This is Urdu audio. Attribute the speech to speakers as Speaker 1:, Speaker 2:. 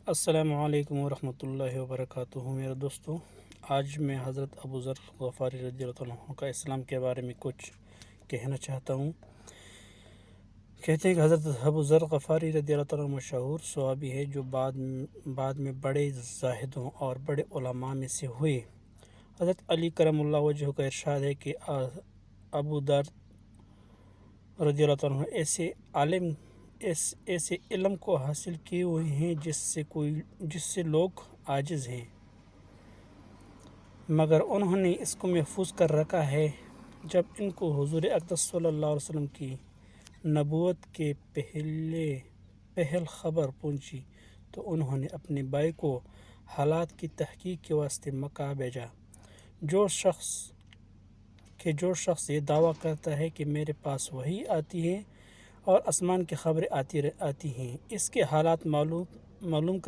Speaker 1: السلام علیکم ورحمۃ اللہ وبرکاتہ میرے دوستو، آج میں حضرت ابو ذر غفاری رضی اللہ عنہ کا اسلام کے بارے میں کچھ کہنا چاہتا ہوں۔ کہتے ہیں کہ حضرت ابو ذر غفاری رضی اللہ عنہ مشہور صحابی ہے جو بعد میں بڑے زاہدوں اور بڑے علماء میں سے ہوئے۔ حضرت علی کرم اللہ وجہہ کا ارشاد ہے کہ ابو ذر رضی اللہ عنہ ایسے علم کو حاصل کیے ہوئے ہیں جس سے لوگ عاجز ہیں، مگر انہوں نے اس کو محفوظ کر رکھا ہے۔ جب ان کو حضور اقدس صلی اللہ علیہ وسلم کی نبوت کے پہل خبر پہنچی تو انہوں نے اپنے بھائی کو حالات کی تحقیق کے واسطے مکہ بھیجا۔ جو شخص یہ دعویٰ کرتا ہے کہ میرے پاس وحی آتی ہے اور آسمان کی خبریں آتی ہیں، اس کے حالات معلوم کر